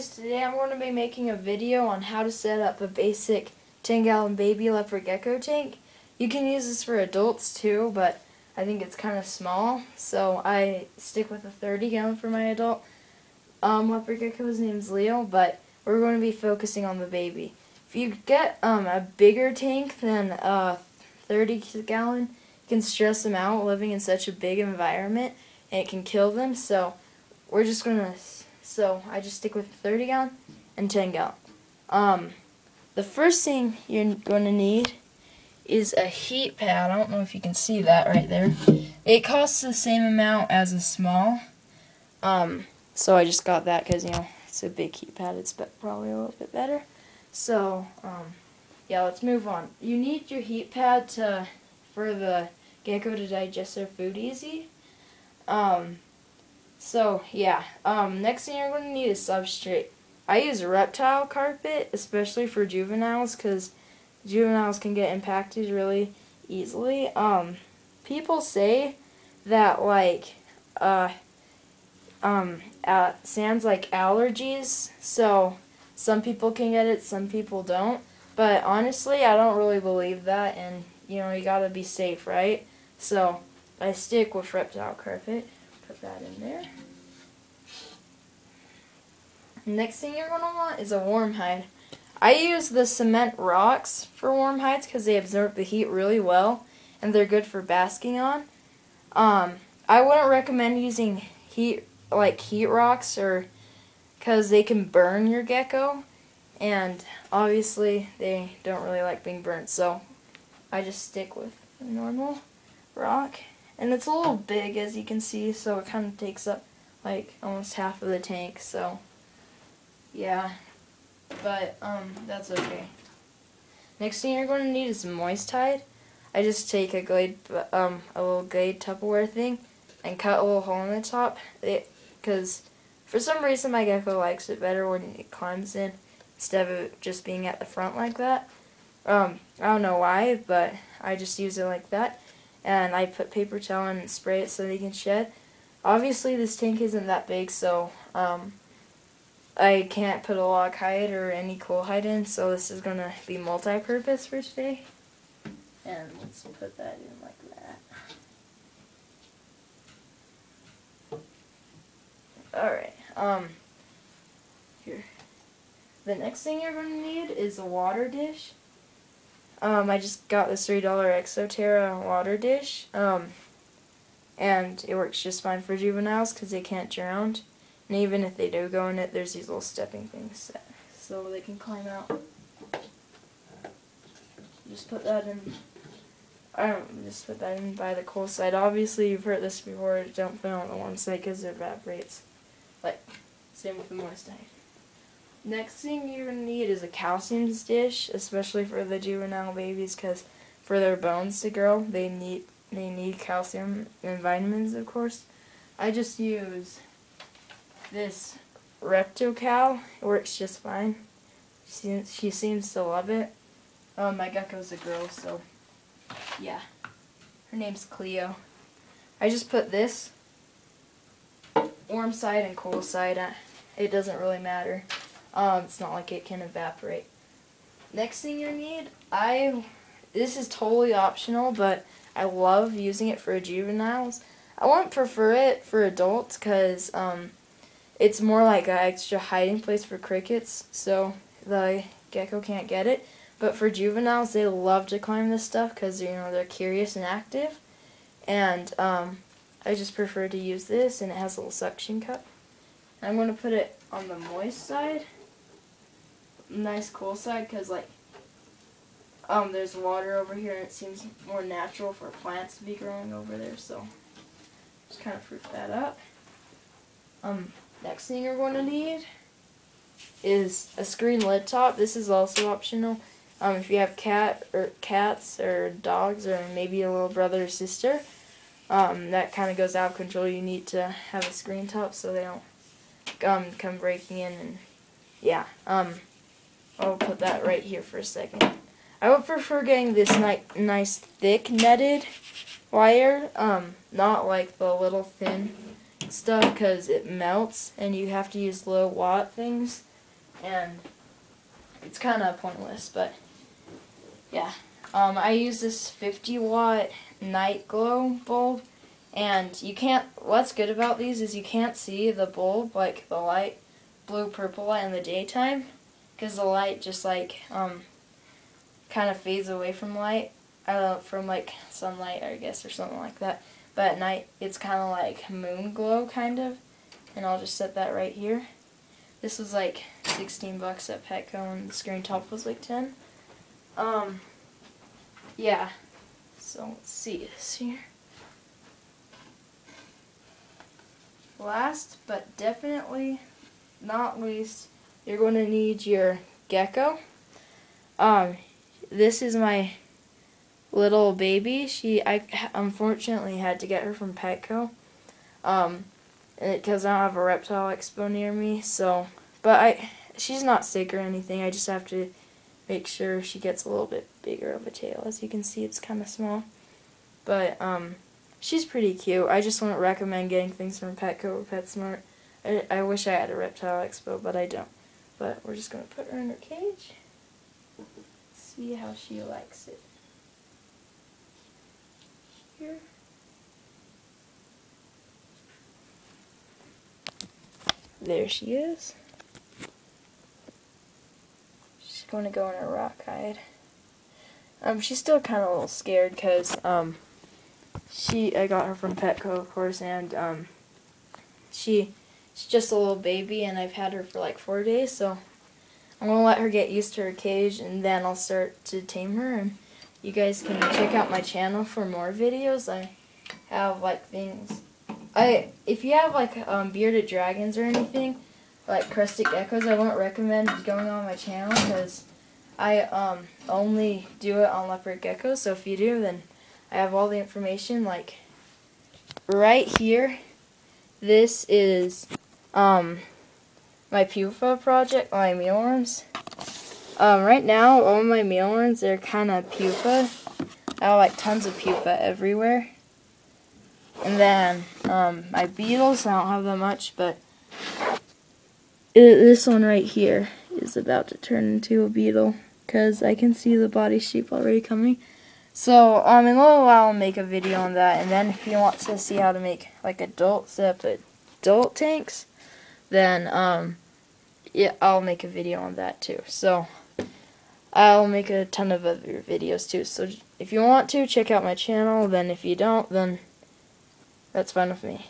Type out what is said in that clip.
guys, today I'm going to be making a video on how to set up a basic 10-gallon baby leopard gecko tank. You can use this for adults too, but I think it's kind of small, so I stick with a 30-gallon for my adult leopard gecko. His name's Leo, but we're going to be focusing on the baby. If you get a bigger tank than a 30-gallon, you can stress them out living in such a big environment, and it can kill them, so we're just going to... So I just stick with 30-gallon and 10-gallon. The first thing you're going to need is a heat pad. I don't know if you can see that right there. It costs the same amount as a small. So I just got that because, you know, it's a big heat pad. It's probably a little bit better. So, yeah, let's move on. You need your heat pad for the gecko to digest their food easy. So, yeah, next thing you're going to need is substrate. I use reptile carpet, especially for juveniles, because juveniles can get impacted really easily. People say that, like, sand's like allergies, so some people can get it, some people don't. But honestly, I don't really believe that, and, you know, you gotta be safe, right? So, I stick with reptile carpet. Put that in there. Next thing you're going to want is a warm hide. I use the cement rocks for warm hides because they absorb the heat really well and they're good for basking on. I wouldn't recommend using heat rocks or because they can burn your gecko, and obviously they don't really like being burnt, so I just stick with a normal rock. And it's a little big, as you can see, so it kind of takes up like almost half of the tank, so yeah, but that's okay. Next thing you're going to need is moist hide. I just take a little Glade Tupperware thing and cut a little hole in the top, because for some reason my gecko likes it better when it climbs in instead of it just being at the front like that. I don't know why, but I just use it like that. And I put paper towel in and spray it so they can shed. Obviously this tank isn't that big, so I can't put a log hide or any cool hide in, so this is going to be multi-purpose for today. And let's put that in like that. Alright, here. The next thing you're going to need is a water dish. I just got this $3 Exoterra water dish, and it works just fine for juveniles because they can't drown. And even if they do go in it, there's these little stepping things set so they can climb out. Just put that in. Just put that in by the cold side. Obviously, you've heard this before. Don't put it on the warm side because it evaporates. Like, same with the moist side. Next thing you're going to need is a calcium dish, especially for the juvenile babies, because for their bones to grow, they need calcium and vitamins, of course. I just use this Reptocal. It works just fine. She seems to love it. My gecko's a girl, so yeah. Her name's Cleo. I just put this warm side and cool side. It doesn't really matter. It's not like it can evaporate. Next thing you need, this is totally optional, but I love using it for juveniles. I wouldn't prefer it for adults because it's more like an extra hiding place for crickets, so the gecko can't get it. But for juveniles, they love to climb this stuff because, you know, they're curious and active. And I just prefer to use this, and it has a little suction cup. I'm going to put it on the moist side. Nice cool side, because like there's water over here and it seems more natural for plants to be growing over there, so just kind of fruit that up. Next thing you're going to need is a screen lid top. This is also optional. If you have cats or dogs or maybe a little brother or sister that kind of goes out of control, you need to have a screen top so they don't come breaking in. And yeah, I'll put that right here for a second. I would prefer getting this nice thick netted wire, not like the little thin stuff because it melts and you have to use low watt things, and it's kind of pointless, but yeah. I use this 50 watt night glow bulb, and you can't, what's good about these is you can't see the bulb, like the light, blue purple light in the daytime, because the light just like kind of fades away from light, from like sunlight, I guess, or something like that. But at night it's kind of like moon glow kind of, and I'll just set that right here. This was like 16 bucks at Petco, and the screen top was like 10. Yeah, so let's see this here. Last but definitely not least, you're going to need your gecko. This is my little baby. I unfortunately had to get her from Petco, because I don't have a reptile expo near me. So, but she's not sick or anything. I just have to make sure she gets a little bit bigger of a tail. As you can see, it's kind of small, but she's pretty cute. I just wouldn't recommend getting things from Petco or PetSmart. I wish I had a reptile expo, but I don't. But we're just gonna put her in her cage. See how she likes it. Here. There she is. She's going to go in her rock hide. She's still kind of a little scared because I got her from Petco, of course, and she's just a little baby, and I've had her for like 4 days, so I'm going to let her get used to her cage, and then I'll start to tame her. And you guys can check out my channel for more videos. I have like things. If you have like bearded dragons or anything, like crested geckos, I wouldn't recommend going on my channel because I only do it on leopard geckos. So if you do, then I have all the information like right here. This is my pupa project, my mealworms. Right now, all my mealworms, they're kind of pupa. I have like tons of pupa everywhere. And then my beetles, I don't have that much, but this one right here is about to turn into a beetle because I can see the body shape already coming. So in a little while I'll make a video on that, and then if you want to see how to make like adult tanks, then yeah, I'll make a video on that too. So I'll make a ton of other videos too. So if you want to, check out my channel. Then if you don't, then that's fine with me.